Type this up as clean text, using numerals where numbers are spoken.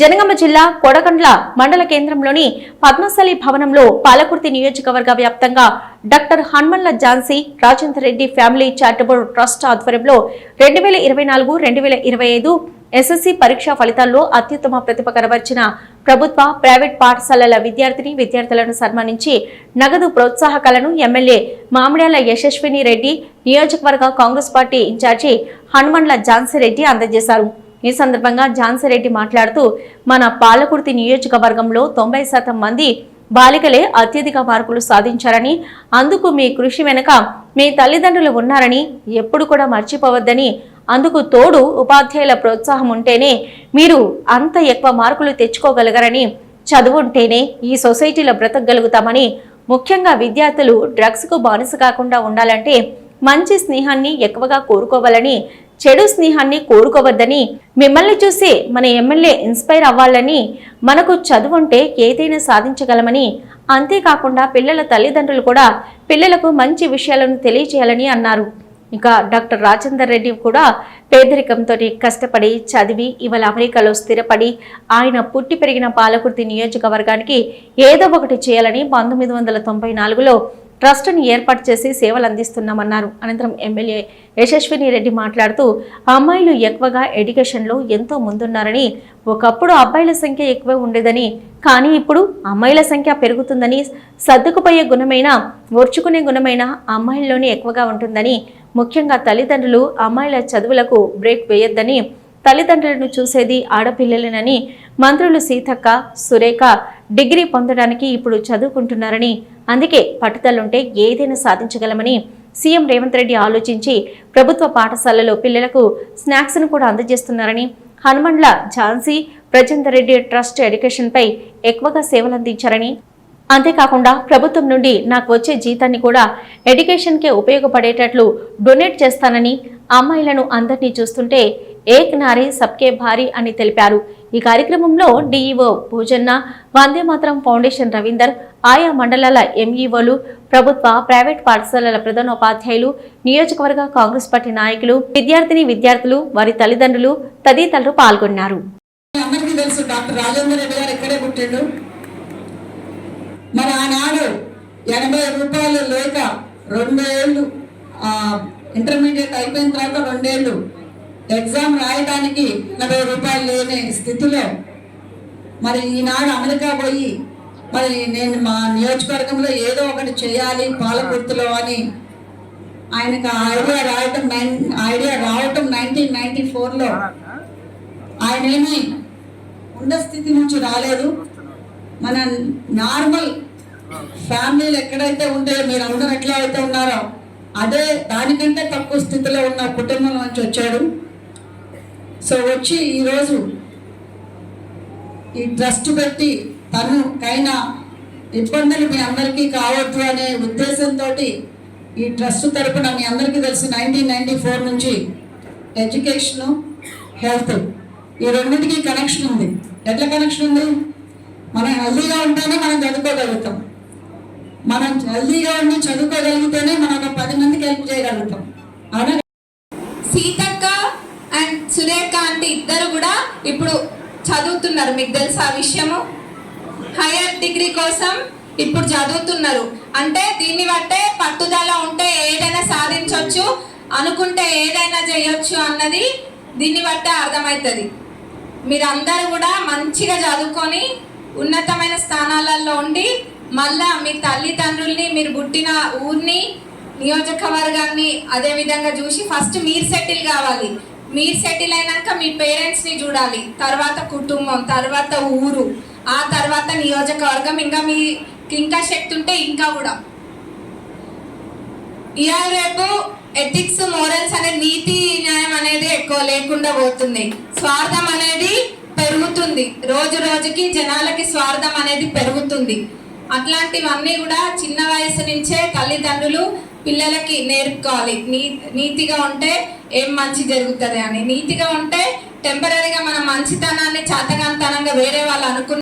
జనగామ జిల్లా కొడకండ్ల మండల కేంద్రంలోని పద్మశాలి భవనంలో పాలకుర్తి నియోజకవర్గ వ్యాప్తంగా doctor Hanumandla Jhansi Rajender Reddy family charitable trust ఆధ్వర్యంలో 2024-2025 ఎస్ఎస్సీ పరీక్షా ఫలితాల్లో అత్యుత్తమ ప్రతిభ కనబర్చిన ప్రభుత్వ ప్రైవేట్ పాఠశాలల విద్యార్థులను సన్మానించి నగదు ప్రోత్సాహకాలను ఎమ్మెల్యే మామిడాల యశస్విని రెడ్డి, నియోజకవర్గ కాంగ్రెస్ పార్టీ ఇన్ఛార్జి హనుమన్ల ఝాన్సీ రెడ్డి అందజేశారు. ఈ సందర్భంగా ఝాన్సీ రెడ్డి మాట్లాడుతూ, మన పాలకుర్తి నియోజకవర్గంలో 90% మంది బాలికలే అత్యధిక మార్కులు సాధించారని, అందుకు మీ కృషి వెనుక మీ తల్లిదండ్రులు ఉన్నారని ఎప్పుడు కూడా మర్చిపోవద్దని, అందుకు తోడు ఉపాధ్యాయుల ప్రోత్సాహం ఉంటేనే మీరు అంత ఎక్కువ మార్కులు తెచ్చుకోగలగరని, చదువుంటేనే ఈ సొసైటీలో బ్రతకగలుగుతామని, ముఖ్యంగా విద్యార్థులు డ్రగ్స్కు బానిస కాకుండా ఉండాలంటే మంచి స్నేహాన్ని ఎక్కువగా కోరుకోవాలని, చెడు స్నేహాన్ని కోరుకోవద్దని, మిమ్మల్ని చూసి మన ఎమ్మెల్యే ఇన్స్పైర్ అవ్వాలని, మనకు చదువుంటే ఏదైనా సాధించగలమని, అంతేకాకుండా పిల్లల తల్లిదండ్రులు కూడా పిల్లలకు మంచి విషయాలను తెలియజేయాలని అన్నారు. ఇక డాక్టర్ రాజేందర్ రెడ్డి కూడా పేదరికంతో కష్టపడి చదివి ఇవాళ అమెరికాలో స్థిరపడి ఆయన పుట్టి పెరిగిన పాలకుర్తి నియోజకవర్గానికి ఏదో ఒకటి చేయాలని 1994లో ట్రస్ట్ని ఏర్పాటు చేసి సేవలు అందిస్తున్నామన్నారు. అనంతరం ఎమ్మెల్యే యశస్విని రెడ్డి మాట్లాడుతూ, అమ్మాయిలు ఎక్కువగా ఎడ్యుకేషన్లో ఎంతో ముందున్నారని, ఒకప్పుడు అబ్బాయిల సంఖ్య ఎక్కువ ఉండేదని, కానీ ఇప్పుడు అమ్మాయిల సంఖ్య పెరుగుతుందని, సర్దుకుపోయే గుణమైన ఓర్చుకునే గుణమైన అమ్మాయిల్లోనే ఎక్కువగా ఉంటుందని, ముఖ్యంగా తల్లిదండ్రులు అమ్మాయిల చదువులకు బ్రేక్ వేయొద్దని, తల్లిదండ్రులను చూసేది ఆడపిల్లలేనని, మంత్రులు సీతక్క, సురేఖ డిగ్రీ పొందడానికి ఇప్పుడు చదువుకుంటున్నారని, అందుకే పట్టుదలుంటే ఏదైనా సాధించగలమని సీఎం రేవంత్ రెడ్డి ఆలోచించి ప్రభుత్వ పాఠశాలలో పిల్లలకు స్నాక్స్ను కూడా అందజేస్తున్నారని, హనుమన్ల ఝాన్సీ రాజేందర్ రెడ్డి ట్రస్ట్ ఎడ్యుకేషన్పై ఎక్కువగా సేవలందించారని, అంతేకాకుండా ప్రభుత్వం నుండి నాకు వచ్చే జీతాన్ని కూడా ఎడ్యుకేషన్కే ఉపయోగపడేటట్లు డొనేట్ చేస్తానని, అమ్మాయిలను అందరినీ చూస్తుంటే ఏక్ నారీ సబ్కే భారీ అని తెలిపారు. ఈ కార్యక్రమంలో డిఈఓ భూజన్న, వందేమాతరం ఫౌండేషన్ రవీందర్, ఆయా మండలాల ఎంఈఓలు, ప్రభుత్వ ప్రైవేట్ పాఠశాలల ప్రధానోపాధ్యాయులు, నియోజకవర్గ కాంగ్రెస్ పార్టీ నాయకులు, విద్యార్థులు, వారి తల్లిదండ్రులు తదితరులు పాల్గొన్నారు. మరి ఆనాడు 80 రూపాయలు లేక 2 ఏళ్ళు ఇంటర్మీడియట్ అయిపోయిన తర్వాత 2 ఏళ్ళు ఎగ్జామ్ రాయడానికి 80 రూపాయలు లేని స్థితిలో మరి ఈనాడు అమెరికా పోయి మరి నేను మా నియోజకవర్గంలో ఏదో ఒకటి చేయాలి పాలకుర్తిలో అని ఆయనకు ఐడియా రావటం 1994లో ఆయన ఏమి ఉన్న స్థితి నుంచి రాలేదు. మన నార్మల్ ఫ్యామిలీలు ఎక్కడైతే ఉంటాయో మీరు అందరూ ఎట్లా అయితే ఉన్నారో అదే దానికంటే తక్కువ స్థితిలో ఉన్న కుటుంబం నుంచి వచ్చాడు. సో వచ్చి ఈరోజు ఈ ట్రస్ట్ పెట్టి తనకైన ఇబ్బందులు మీ అందరికీ కావద్దు అనే ఉద్దేశంతో ఈ ట్రస్ట్ తరపున మీ అందరికీ తెలిసి 1994 నుంచి ఎడ్యుకేషను, హెల్త్ ఈ రెండింటికి కనెక్షన్ ఉంది. ఎట్లా కనెక్షన్ ఉంది? మనం హెల్దీగా ఉంటేనే మనం చదువుకోగలుగుతాం. మనం హెల్దీగా ఉండి చదువుకోగలిగితేనే మనం ఒక 10 మందికి హెల్ప్ చేయగలుగుతాం. అవునా? సీతక్క అండ్ సురేఖ అంటే ఇద్దరు కూడా ఇప్పుడు చదువుతున్నారు. మీకు తెలుసా ఆ విషయము? హైయర్ డిగ్రీ కోసం ఇప్పుడు చదువుతున్నారు. అంటే దీన్ని బట్టే పట్టుదల ఉంటే ఏదైనా సాధించవచ్చు, అనుకుంటే ఏదైనా చేయొచ్చు అన్నది దీన్ని బట్టే అర్థమవుతుంది. మీరందరూ కూడా మంచిగా చదువుకొని ఉన్నతమైన స్థానాలలో ఉండి మళ్ళా మీ తల్లిదండ్రుల్ని, మీరు పుట్టిన ఊరిని, నియోజకవర్గాన్ని అదే విధంగా చూసి ఫస్ట్ మీరు సెటిల్ కావాలి. మీరు సెటిల్ అయినాక మీ పేరెంట్స్ని చూడాలి, తర్వాత కుటుంబం, తర్వాత ఊరు, ఆ తర్వాత నియోజకవర్గం, ఇంకా శక్తి ఉంటే ఇంకా కూడా. ఇవాళ రేపు ఎథిక్స్, మోరల్స్ అనే నీతి న్యాయం అనేది ఎక్కువ లేకుండా పోతుంది. స్వార్థం అనేది పెరుగుతుంది. రోజు రోజుకి జనాలకి స్వార్థం అనేది పెరుగుతుంది. అట్లాంటివన్నీ కూడా చిన్న వయసు నుంచే తల్లిదండ్రులు పిల్లలకి నేర్పుకోవాలి. నీతిగా ఉంటే ఏం మంచి జరుగుతుంది అని. నీతిగా ఉంటే టెంపరీగా మన మంచితనాన్ని చాతగాంతనంగా వేరే వాళ్ళు అనుకున్న